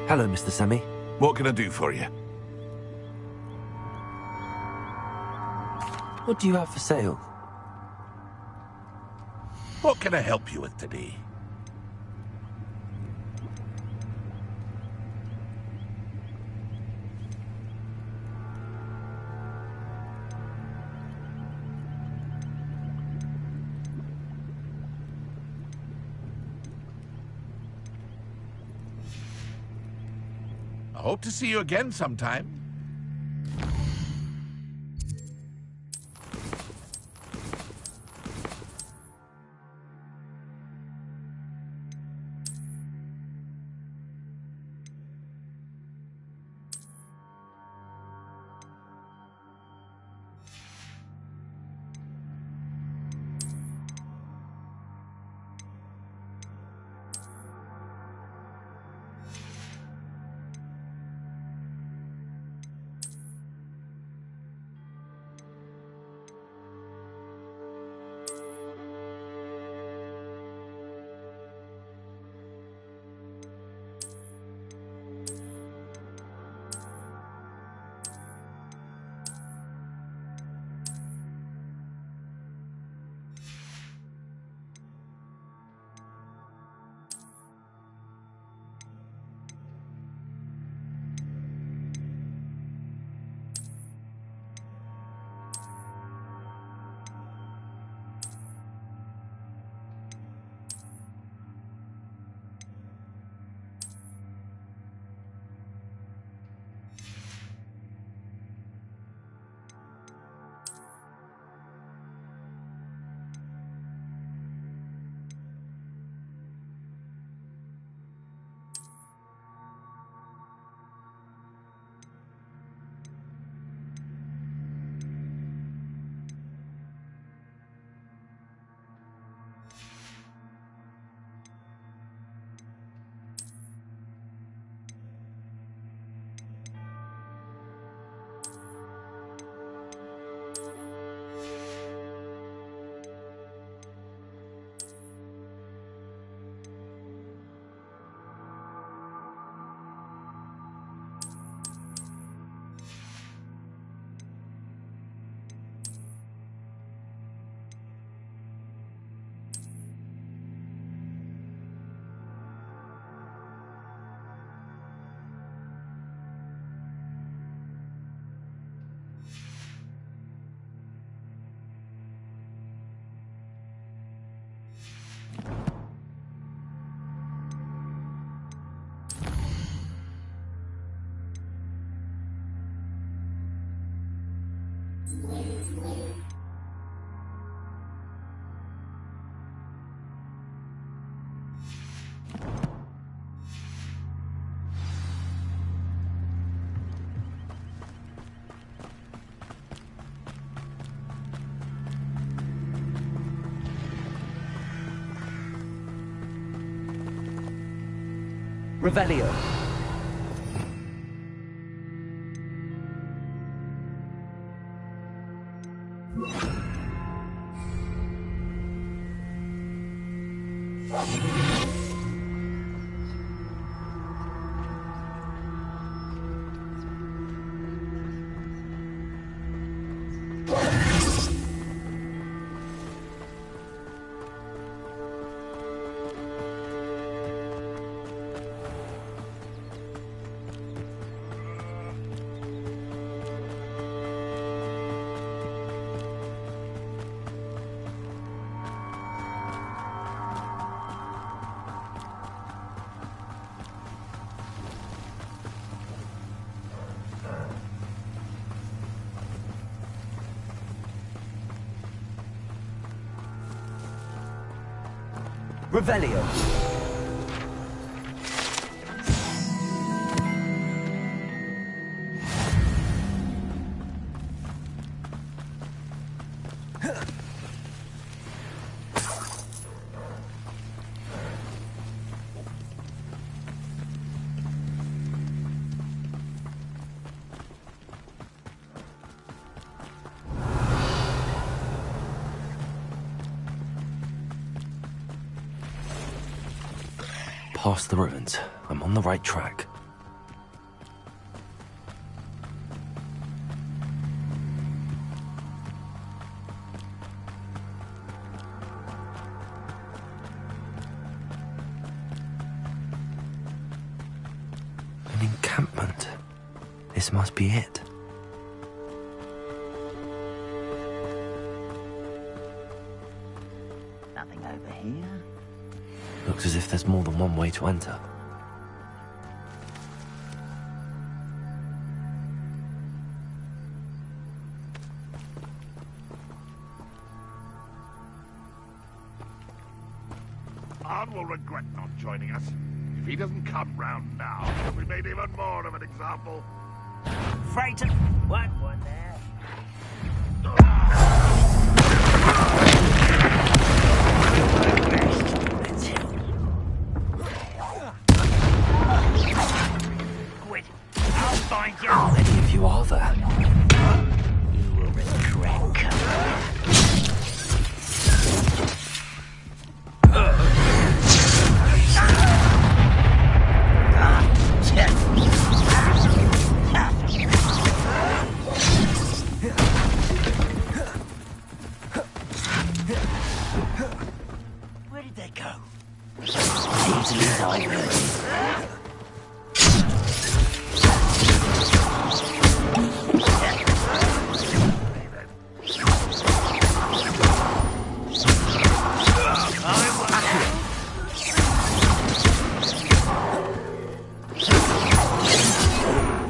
Hello, Mr. Semi. What can I do for you? What do you have for sale? What can I help you with today? I hope to see you again sometime. Revelio. Revelio. Past the ruins. I'm on the right track. An encampment. This must be it. Nothing over here. Looks as if there's more than one way to enter. Arn will regret not joining us. If he doesn't come round now, we made even more of an example. Freighter! What one there? I'll find you. How many of you are there? You will regret coming. Where did they go? Easily diverted.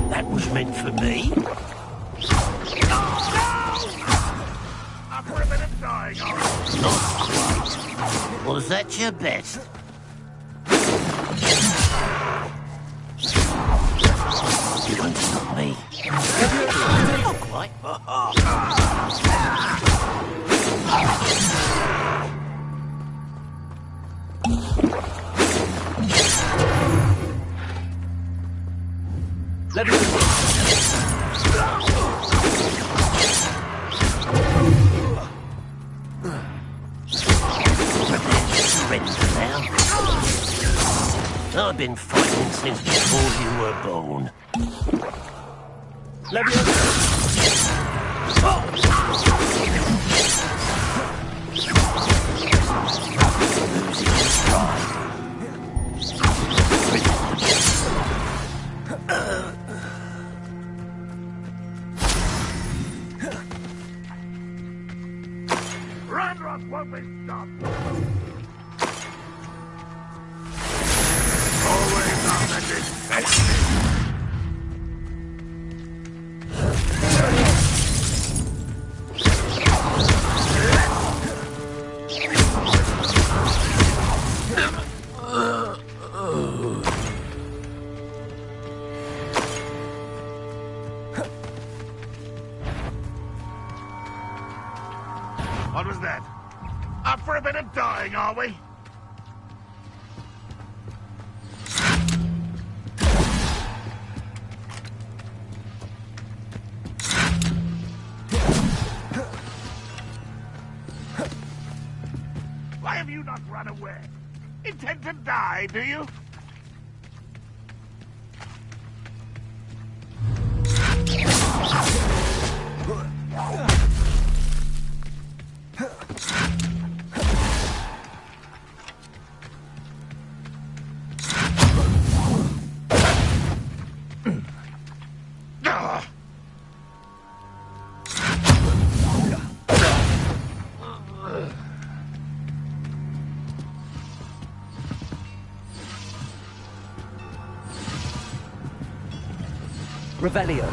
That was meant for me. After a bit of dying, Not quite. Was that your best? You won't stop me. Not quite. Let me... I've been fighting since before you were born. Let me... Losing his pride. Ranroth won't be stopped. Always on the defensive. What was that? Up for a bit of dying, are we? Why have you not run away? Intend to die, do you? Revelio.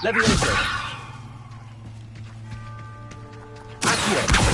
Levioso. Accio.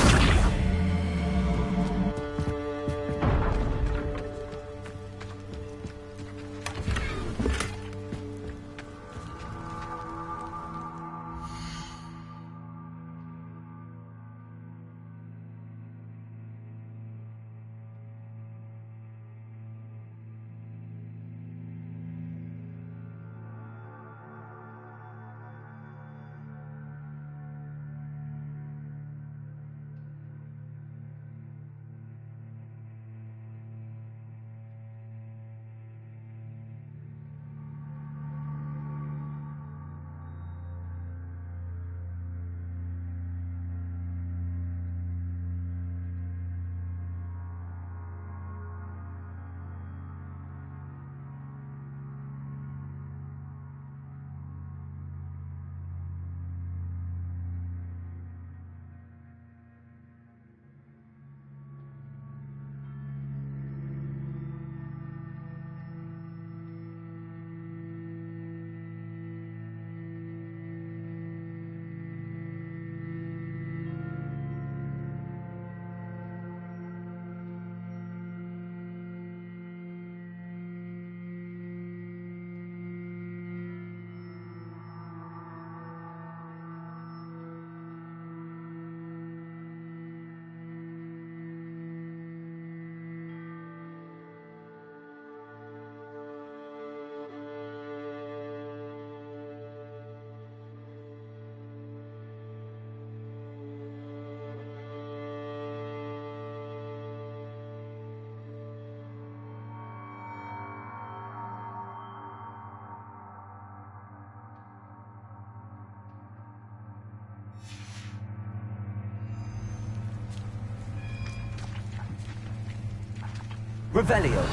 Revelio.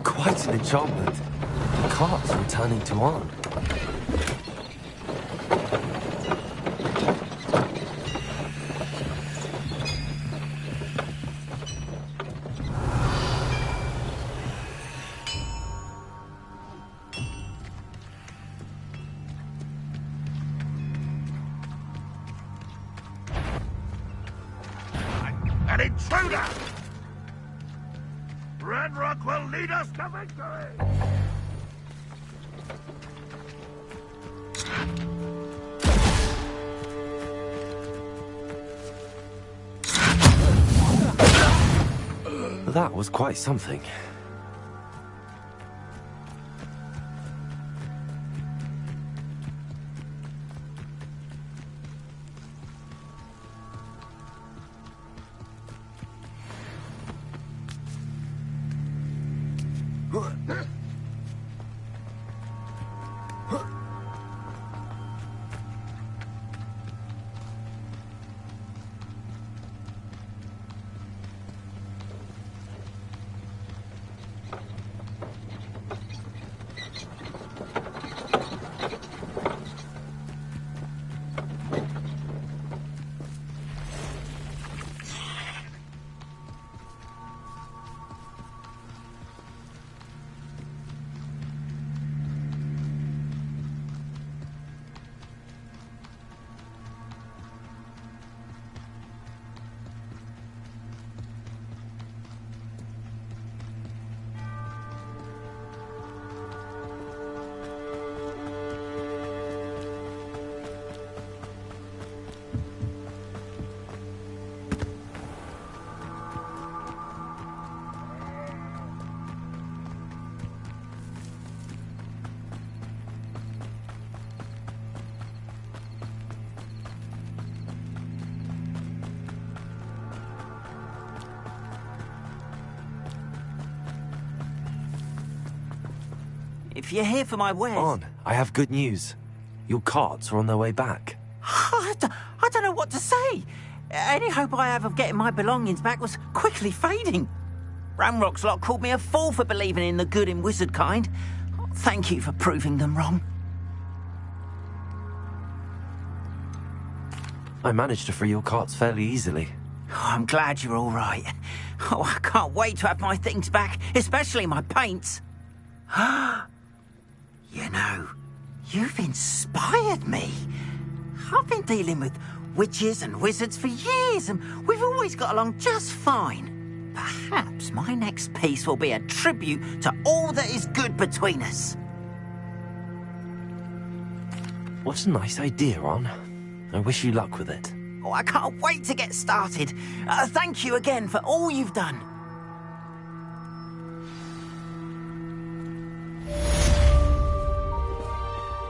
Quite an enchantment. The cart's returning to on. An intruder! Ranrock will lead us to victory! That was quite something. If you're here for my wares... On, I have good news. Your carts are on their way back. I don't know what to say. Any hope I have of getting my belongings back was quickly fading. Ramrock's lot called me a fool for believing in the good in wizard kind. Thank you for proving them wrong. I managed to free your carts fairly easily. Oh, I'm glad you're all right. Oh, I can't wait to have my things back, especially my paints. You know, you've inspired me. I've been dealing with witches and wizards for years, and we've always got along just fine. Perhaps my next piece will be a tribute to all that is good between us. What a nice idea, Ron. I wish you luck with it. Oh, I can't wait to get started. Thank you again for all you've done.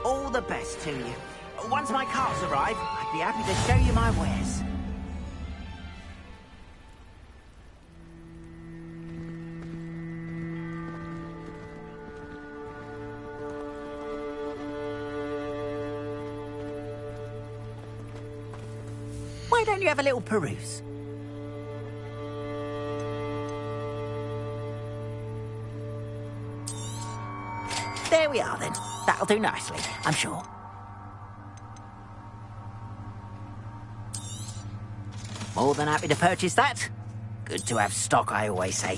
All the best to you. Once my carts arrive, I'd be happy to show you my wares. Why don't you have a little peruse? There we are then. That'll do nicely, I'm sure. More than happy to purchase that. Good to have stock, I always say.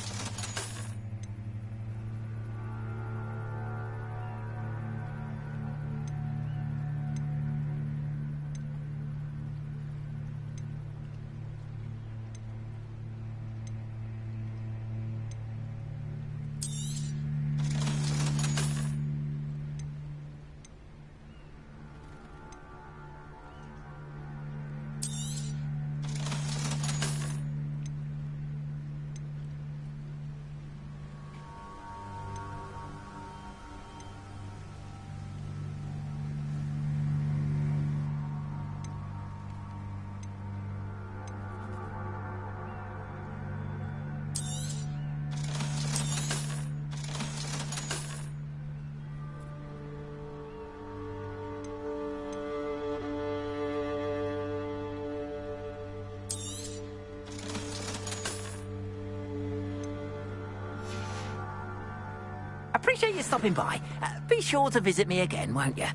Appreciate you stopping by. Be sure to visit me again, won't you?